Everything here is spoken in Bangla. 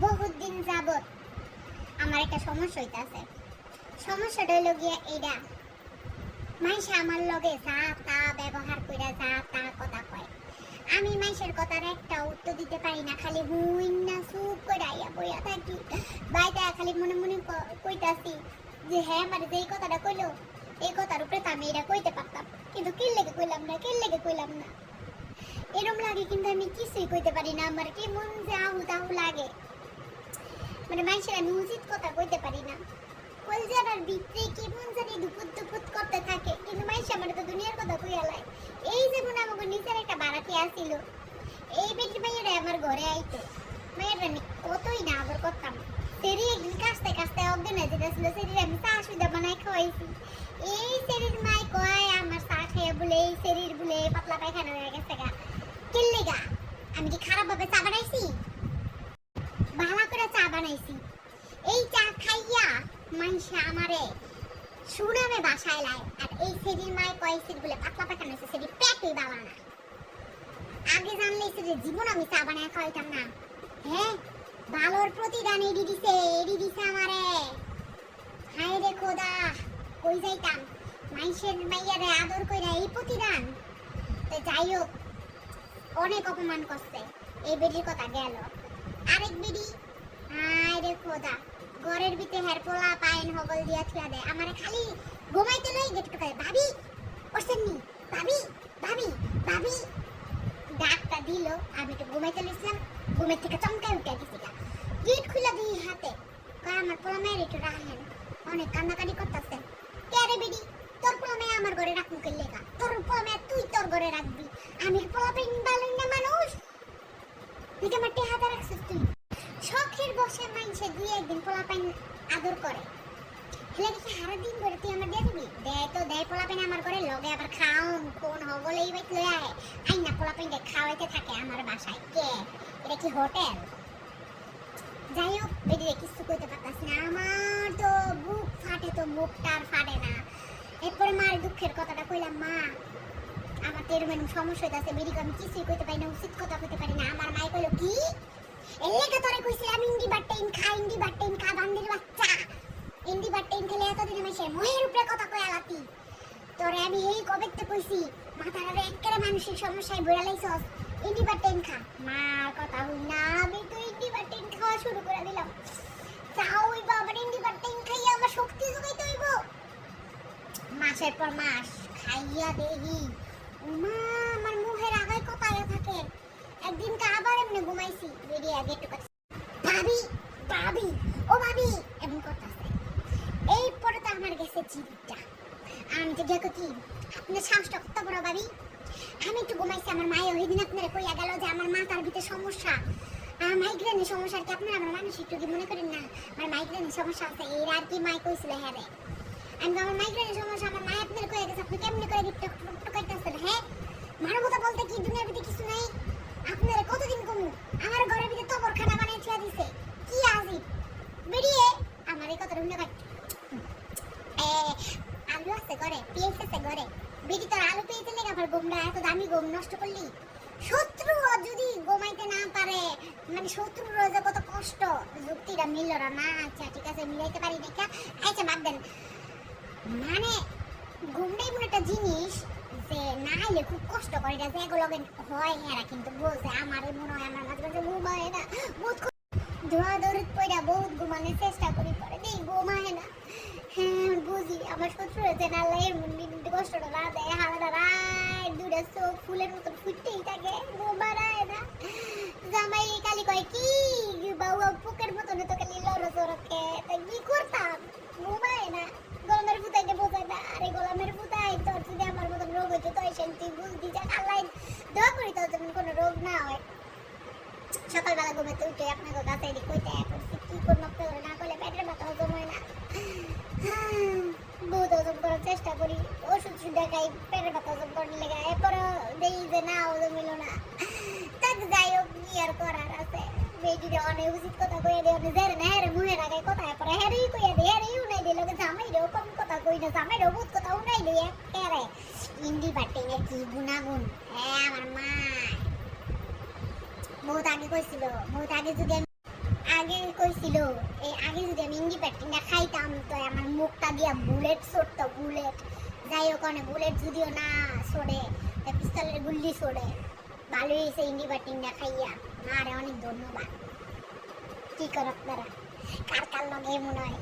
বহুত দিন যাবত আমার একটা সমস্যা হইতাছে। সমস্যাটা হইল গিয়া এইটা, মাইসা আমার লগে যা তা ব্যবহার কইরা যা তা কথা কয়, আমি মাইসের কথার একটা উত্তর দিতে পারি না, খালি হুইন না চুপ করে আইয়া বইয়া থাকি। বাইরে খালি মনে মনে কইতাছি যে হ্যাঁ আমার যে কথাটা কইলো এই কথার উপরে তো আমি এটা কইতে পারতাম, কিন্তু কি লেগে কইলাম না এরম লাগে। কিন্তু আমি কিছুই কইতে পারি না, আমার কি মন যে আহু তাহু লাগে, মানে মানুষের আমি উচিত কথা কইতে পারি না। কলজার ভিতরে কেমন জানি দুপুত করতে থাকে, কিন্তু মানুষ আমার তো দুনিয়ার কথা কইয়া লাই। এই যেমন আমাকে নিচের একটা বাড়াতে আসিল, এই বেটি মাইয়েরা আমার ঘরে আইতো, মাইয়েরা আমি কতই না আদর করতাম। সেরি একদিন কাস্তে অজ্ঞান হয়ে যেতেছিল, সেরির আমি চা সুবিধা বানাই খাওয়াইছি। এই সেরির মাই কয় আমার চা খাইয়া বলে এই সেরির বলে পাতলা পায়খানা হয়ে গেছে গা। কিল্লে গা আমি কি খারাপ ভাবে চা বানাইছি? ভালো করে চা বানাইছি। এই চা খাইয়া মানুষে আমারে সুনামে বাসায় লাই, আর এই সেরির মাই কয় সেরি বলে পাতলা পায়খানা হয়েছে, সেরি পেটই বালা না। আগে জানলে সেরির জীবন আমি চা বানায় খাওয়াইতাম না। হ্যাঁ, ভালোর প্রতিদান এডি দিছে আমারে। হায় রে খোদা, কই যাইতাম মাইশের মাইয়ারে আদর কইরা এই প্রতিদান। তো যাই হোক, অনেক অপমান করছে, এই বেডির কথা গেল। আরেক বেডি, হায় রে খোদা, ঘরের ভিতরে হের পোলা পায়েন হগল দিয়া থিয়া দেয়, আমারে খালি ঘুমাইতে লই গেট টুকায় ভাবি ওসেননি, ভাবি ডাকটা দিল। আমি তো ঘুমাইতে লইছিলাম, ঘুমের থেকে চমকায় উঠে গেছি, গেট খুলে দিই হাতে, কয় আমার পোলা মেয়ের একটু রাখেন, অনেক কান্নাকাটি করতেছে। কে রে বেডি, তোর পোলা মেয়ে আমার ঘরে রাখুন কে লেখা? তোর পোলা মেয়ে তুই তোর ঘরে রাখবি, আমি পোলা পেন বালুন না মানুষ, তুই আমার টেহাতে রাখছিস তুই। শখের বসে মাইনসে দুই একদিন পোলা পেন আদর করে, হেলে দেখি সারা দিন করে তুই আমার দিয়ে দিবি? দেয় পোলা পেন আমার ঘরে, লগে আবার খাওন কোন হগলে এই বাইক লয়ে আয়, আইনা পোলা পেন খাওয়াইতে থাকে আমার বাসায়। কে এটা কি হোটেল? যাই হোক, বেরিয়ে কিছু কইতে পারতাছি না, আমার তো বুক ফাটে, তো মুখটা আর ফাটে না। এরপরে মার দুঃখের কথাটা কইলাম, মা আমার তো এরকম সমস্যা হইতাছে, বেরিকে আমি কিছুই কইতে পারি না, উচিত কথা কইতে পারি না। আমার মাই কইলো কি এলাকা তোরে কইছিলাম ইন্ডি বাট্টাইন খা বান্দির বাচ্চা, ইন্ডি বাট্টাইন খেলে এতদিন আমি সে মহের উপরে কথা কয়ালাতি, তোরে আমি এই কবেতে কইছি মাথার একেবারে মানসিক সমস্যায় বইরা লাইছস, ইন্ডি বাট্টাইন খা। মার কথা হই না, আমি তো ইন্ডি বাট্টাইন খাওয়া শুরু করে দিলাম। চাও ওই বাবার ইন্ডি বাট্টাইন খাইয়া আমার শক্তি জোগাইতে হইব। মাসের পর মাস খাইয়া দেখি উমা আমার মুখের আগায় কথায় থাকে। একদিনকে আবার এমনি ঘুমাইছি, বেরিয়ে আগে একটু ভাবি ও ভাবি এমন করতেছে। এই পরে তো আমার গেছে চিন্তা, আমি তো দেখো কি আপনার শ্বাসটা কত বড় ভাবি। আমি একটু ঘুমাইছি, আমার মায়ে ওই দিন আপনারা কইয়া গেল যে আমার মাথার ভিতরে সমস্যা, মাইগ্রেনের সমস্যা। আর কি আপনারা আমার মানুষ একটু কি মনে করেন না আমার মাইগ্রেনের সমস্যা আছে? এই আর কি মাই কইছিল? হ্যাঁ রে, আমি আমার মাইগ্রেনের সমস্যা, আমার মায়ে আপনার কইয়া গেছে, আপনি কেমনি করে টুকাইতেছেন? হ্যাঁ, মার কথা বলতে কি দুনিয়ার ভিতরে কিছু নাই? আপনারা কতদিন কমু আমার ঘরের ভিতরে তবর খানা বানিয়ে থিয়া দিছে, কি আজিব। বেরিয়ে আমার এই কথাটা শুনে ভাই আলু আছে ঘরে, পেঁয়াজ আছে ঘরে, বেটি তোর আলু পেঁয়াজের লেগে আবার গোমরা এত দামি গোম নষ্ট করলি। শত্রু যদি গোমাইতে না পারে, মানে শত্রুর যে কত কষ্ট, যুক্তিটা মিলল না। আচ্ছা ঠিক আছে, মিলাইতে পারি দেখা, আচ্ছা বাদ দেন। মানে ঘুমটাই এমন একটা জিনিস যে না হলে খুব কষ্ট করে, যে এগুলো হয় হেরা কিন্তু বলছে আমার মনে হয় আমার মাঝে মাঝে ঘুমায় না, বহুত ধোয়া দৌড়িত পয়রা বহুত ঘুমানোর চেষ্টা করি, পরে দেই ঘুমায় না। হ্যাঁ বুঝি আমার শত্রু হয়েছে না, আল্লাহ এর মধ্যে কষ্টটা না দেয়, হালকা রায় দুটা চোখ ফুলের মতন ফুটতেই থাকে, ঘুমায় না। জামাই কালি কয় কি বাবু পুকের মতন তো খালি লড়ো চড়কে, তাই কি করতাম? ঘুমায় না, গরমের ফুটাইতে বোঝায় না। আরে গোলামের ফুটাই তোর যদি আমার মতন রোগ হয়েছে তো তুই বুঝবি, যাক আল্লাহ দোয়া করি তোর যেমন কোনো রোগ না হয়। সকালবেলা ঘুমাতে উঠে আপনাকে কাছে কইতে করছি কি করবো, আপনাকে না করলে পেটের ব্যথা হজম হয় না, বহুত হজম করার চেষ্টা করি, ওষুধ দেখাই পেটের ব্যথা হজম করে লেগে, এরপরে দেখি যে না হজম হইল না। তাকে যাই হোক কি আর করার আছে, বেটিরে অনেক উচিত কথা কইয়া দিয়ে অনেক জেরে না হেরে মুহের আগে কথা পরে হেরেই কইয়া দিয়ে হেরেই উনাই দিল, জামাইরেও কম কথা কই না, জামাইরেও বহুত কথা উনাই দিই একেবারে। ইন্ডি বাটিংয়ের কি গুণাগুণ আমার মা বহুত আগে কইছিল, বহুত আগে যদি আগে কইছিল এই আগে যদি আমি ইন্ডিপেন্ডেন্ট খাইতাম তো আমার মুখটা দিয়া বুলেট ছড়তো বুলেট যাই হোক বুলেট যদিও না ছড়ে পিস্তলের গুল্লি ছড়ে ভালোই হয়েছে ইন্ডিপেন্ডেন্ট খাইয়া মারে অনেক ধন্যবাদ কি কর আপনারা কার কার লগে মনে হয়